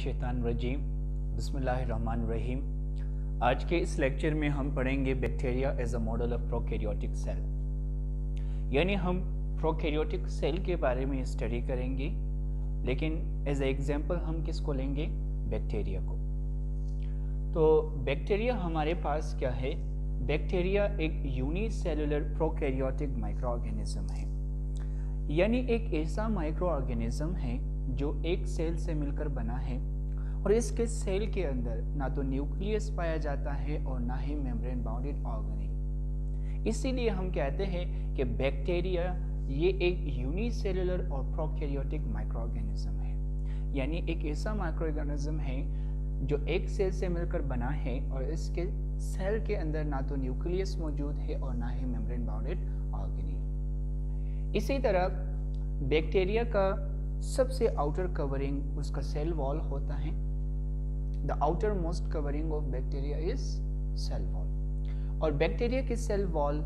मिनशैतानिर्रजीम बिस्मिल्लाहिर्रहमानिर्रहीम। आज के इस लेक्चर में हम पढ़ेंगे bacteria as a model of prokaryotic cell, यानी हम प्रोकैरियोटिक सेल के बारे में स्टडी करेंगे, लेकिन एज ए एग्जांपल हम किसको लेंगे? बैक्टीरिया को। तो बैक्टीरिया हमारे पास क्या है? बैक्टीरिया एक यूनिसेलुलर प्रोकैरियोटिक माइक्रो ऑर्गेनिज्म है, यानी एक ऐसा माइक्रो ऑर्गेनिज्म है जो एक सेल से मिलकर बना है और इसके सेल के अंदर ना तो न्यूक्लियस पाया जाता है और ना ही मेम्ब्रेन बाउंडेड ऑर्गेनेल। इसीलिए हम कहते हैं कि बैक्टीरिया ये एक यूनिसेलुलर और प्रोकैरियोटिक माइक्रो ऑर्गेनिज्म है, यानी एक ऐसा माइक्रो ऑर्गेनिज्म है जो एक सेल से मिलकर बना है और इसके सेल के अंदर ना तो न्यूक्लियस मौजूद है और ना ही मेम्ब्रेन बाउंडेड ऑर्गेनेल। इसी तरह बैक्टीरिया का सबसे आउटर कवरिंग उसका सेल वॉल होता है। The outer most covering of bacteria is cell wall, और बैक्टीरिया की सेल वॉल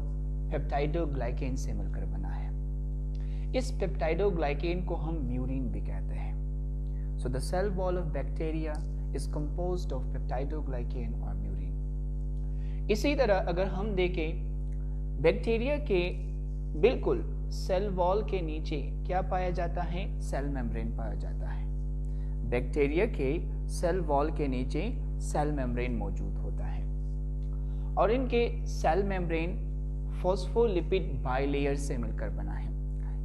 पेप्टाइडोग्लाइकेन से मिलकर बना है। इस पेप्टाइडोग्लाइकेन को हम म्यूरिन भी कहते हैं। So the cell wall of bacteria is composed of peptidoglycan और म्यूरिन। इसी तरह अगर हम देखें, बैक्टीरिया के बिल्कुल सेल वॉल के नीचे क्या पाया जाता है? सेल मेम्ब्रेन पाया जाता है। बैक्टीरिया के सेल वॉल के नीचे सेल मेम्ब्रेन मौजूद होता है और इनके सेल मेम्ब्रेन फॉस्फोलिपिड बाइलेयर से मिलकर बना है,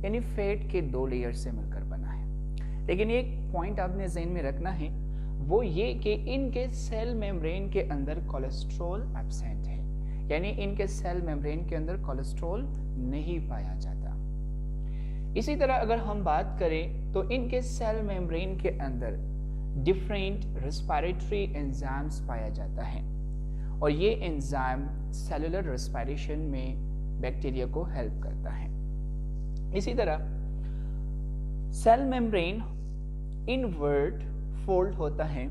यानी फैट के दो लेयर से मिलकर बना है। लेकिन एक पॉइंट आपने ज़हन में रखना है, वो ये कि इनके सेल मेम्ब्रेन के अंदर कोलेस्ट्रॉल एब्सेंट है, यानी इनके सेल मेम्ब्रेन के अंदर कोलेस्ट्रॉल नहीं पाया जाता। इसी तरह अगर हम बात करें तो इनके सेल मेम्ब्रेन के अंदर डिफरेंट रेस्पिरेटरी एंजाइम्स पाया जाता है और ये एंजाइम सेलुलर रेस्पिरेशन में बैक्टीरिया को हेल्प करता है। इसी तरह सेल मेम्ब्रेन इनवर्ट फोल्ड होता है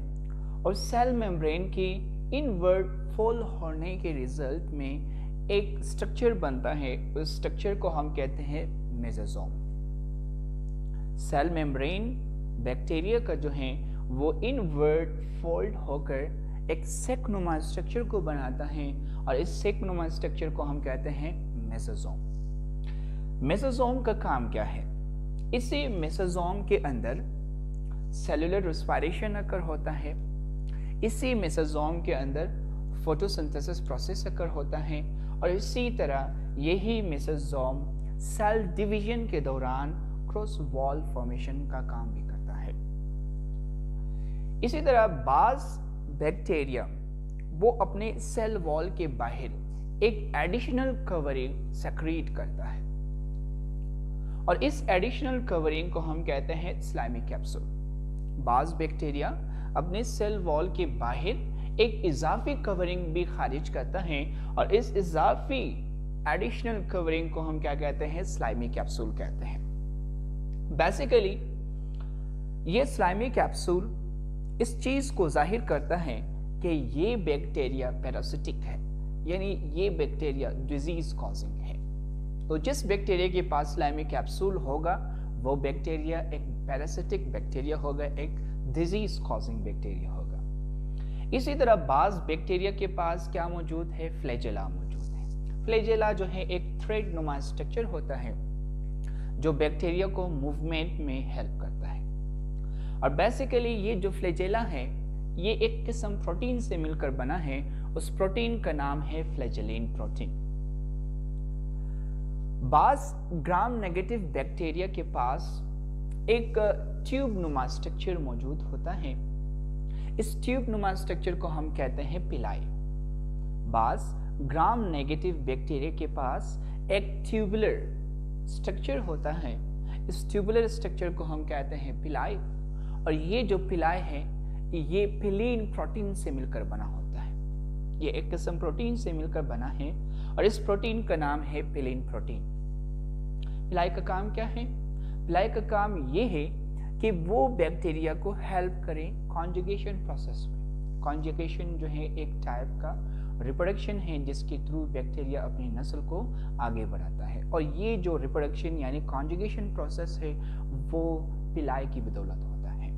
और सेल मेम्ब्रेन की इनवर्ट फोल्ड होने के रिजल्ट में एक स्ट्रक्चर बनता है। उस स्ट्रक्चर को हम कहते हैं मेसोसोम। सेल मेम्ब्रेन बैक्टीरिया का जो है वो इनवर्ट फोल्ड होकर एक सेकनुमा स्ट्रक्चर को बनाता है और इस सेकनुमा स्ट्रक्चर को हम कहते हैं मेसोसोम। मेसोसोम का काम क्या है? इसी मेसोसोम के अंदर सेलुलर रेस्पिरेशन अकर होता है। इसी मेसोसोम के अंदर फोटोसिंथेसिस प्रोसेस अकर होता है और इसी तरह यही मेसोसोम सेल डिवीजन के दौरान क्रॉस वॉल फॉर्मेशन का काम भी करता है। इसी तरह बाज बैक्टीरिया वो अपने सेल वॉल के बाहर एक एडिशनल कवरिंग सेक्रीट करता है और इस एडिशनल कवरिंग को हम कहते हैं स्लाइमी कैप्सूल। बाज बैक्टीरिया अपने सेल वॉल के बाहर एक इजाफी कवरिंग भी खारिज करता है और इस इजाफी एडिशनल कवरिंग को हम क्या कहते हैं? स्लाइमी कैप्सूल कहते हैं। बेसिकली ये स्लाइमी कैप्सूल इस चीज को जाहिर करता है कि ये बैक्टीरिया पैरासिटिक है, यानी ये बैक्टीरिया डिजीज कॉजिंग है। तो जिस बैक्टीरिया के पास स्लाइमी कैप्सूल होगा वो बैक्टीरिया एक पैरासिटिक बैक्टीरिया होगा, एक डिजीज कॉजिंग बैक्टीरिया होगा। इसी तरह बाज बैक्टीरिया के पास क्या मौजूद है? फ्लैजेला मौजूद है। फ्लैजेला जो है एक थ्रेड नुमा स्ट्रक्चर होता है जो बैक्टीरिया को मूवमेंट में हेल्प करता है। और बेसिकली ये जो फ्लैजेला है ये एक किस्म प्रोटीन से मिलकर बना है। उस प्रोटीन का नाम है फ्लैजेलिन प्रोटीन। बाज ग्राम नेगेटिव बैक्टीरिया के पास एक ट्यूब नुमा स्ट्रक्चर मौजूद होता है। इस ट्यूब नुमा स्ट्रक्चर को हम कहते हैं पिलाई। बाज ग्राम नेगेटिव बैक्टीरिया के पास एक ट्यूबुलर स्ट्रक्चर होता है। इस ट्यूबुलर स्ट्रक्चर को हम कहते हैं पिलाई और ये जो पिलाई है ये पिलीन प्रोटीन से मिलकर बना होता है। ये एक किस्म प्रोटीन से मिलकर बना है और इस प्रोटीन का नाम है पिलीन प्रोटीन। पिलाई का काम क्या है? पिलाई का काम ये है कि वो बैक्टीरिया को हेल्प करें कॉन्जुगेशन प्रोसेस में। कॉन्जुगेशन जो है एक टाइप का रिप्रोडक्शन है जिसके थ्रू बैक्टीरिया अपनी नस्ल को आगे बढ़ाता है और ये जो रिप्रोडक्शन यानी कॉन्जुगेशन प्रोसेस है वो पिलाई की बदौलत होता है।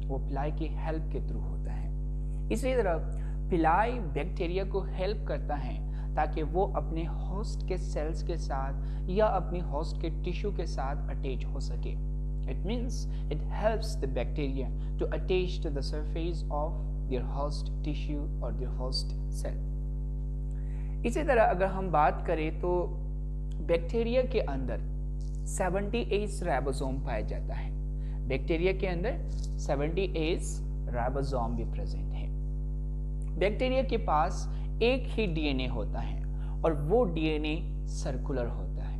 वो पिलाई की हेल्प के थ्रू होता है। इसी तरह पिलाई बैक्टीरिया को हेल्प करता है ताकि वो अपने होस्ट के सेल्स के साथ या अपनी होस्ट के टिश्यू के साथ अटैच हो सके। It means it helps the bacteria to attach to the surface of their host tissue or their host cell. इसी तरह अगर हम बात करें तो बैक्टीरिया के अंदर 78 राइबोसोम पाया जाता है। बैक्टीरिया के अंदर 78 राइबोसोम भी प्रेजेंट है। बैक्टीरिया के पास एक ही डीएनए होता है और वो डीएनए सर्कुलर होता है।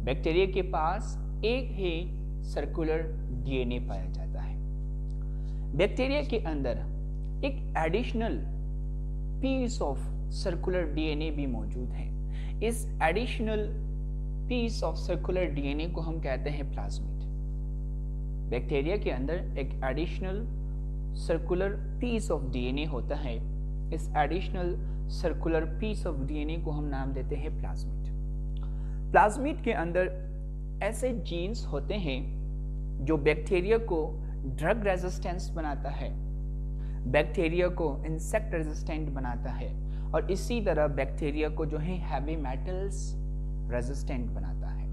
बैक्टीरिया के पास एक ही सर्कुलर डीएनए पाया जाता है। बैक्टीरिया के अंदर एक additional piece of circular DNA भी मौजूद है। इस additional piece of circular DNA को हम कहते हैं प्लाज्मिड। बैक्टीरिया के अंदर एक additional circular piece of DNA होता है। इस additional circular piece of DNA को हम नाम देते हैं प्लाज्मिड। प्लाज्मिड के अंदर ऐसे जीन्स होते हैं जो बैक्टीरिया को ड्रग रेजिस्टेंस बनाता है, बैक्टीरिया को इंसेक्ट रेजिस्टेंट बनाता है और इसी तरह बैक्टीरिया को जो है हैवी मेटल्स रेजिस्टेंट बनाता है।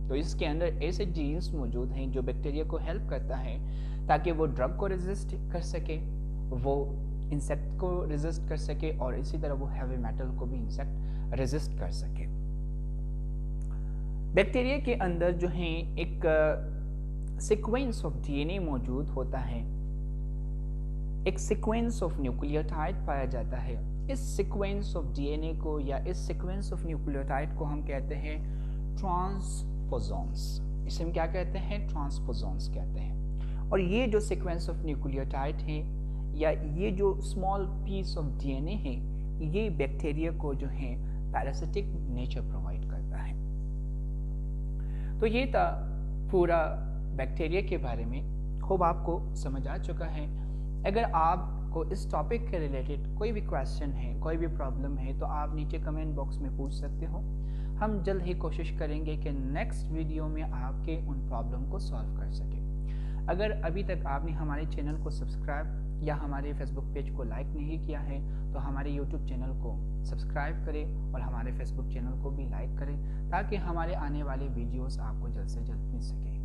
तो इसके अंदर ऐसे जीन्स मौजूद हैं जो बैक्टीरिया को हेल्प करता है ताकि वो ड्रग को रेजिस्ट कर सके, वो इंसेक्ट को रेजिस्ट कर सके और इसी तरह वो हैवी मेटल को भी इंसेक्ट रेजिस्ट कर सके। बैक्टीरिया के अंदर जो है एक सीक्वेंस ऑफ डीएनए मौजूद होता है, एक सीक्वेंस ऑफ न्यूक्लियोटाइड पाया जाता है। इस सीक्वेंस ऑफ डीएनए को या इस सीक्वेंस ऑफ न्यूक्लियोटाइड को हम कहते हैं ट्रांसपोसोन्स। इसे हम क्या कहते हैं? ट्रांसपोसोन्स कहते हैं। और ये जो सीक्वेंस ऑफ न्यूक्लियोटाइड है या ये जो स्मॉल पीस ऑफ डीएनए है, ये बैक्टीरिया को जो है पैरासिटिक नेचर प्रोवाइड करता है। तो ये था पूरा बैक्टीरिया के बारे में। होप आपको समझ आ चुका है। अगर आपको इस टॉपिक के रिलेटेड कोई भी क्वेश्चन है, कोई भी प्रॉब्लम है, तो आप नीचे कमेंट बॉक्स में पूछ सकते हो। हम जल्द ही कोशिश करेंगे कि नेक्स्ट वीडियो में आपके उन प्रॉब्लम को सॉल्व कर सके। अगर अभी तक आपने हमारे चैनल को सब्सक्राइब या हमारे फेसबुक पेज को लाइक नहीं किया है तो हमारे यूट्यूब चैनल को सब्सक्राइब करें और हमारे फेसबुक चैनल को भी लाइक करें ताकि हमारे आने वाले वीडियोस आपको जल्द से जल्द मिल सके।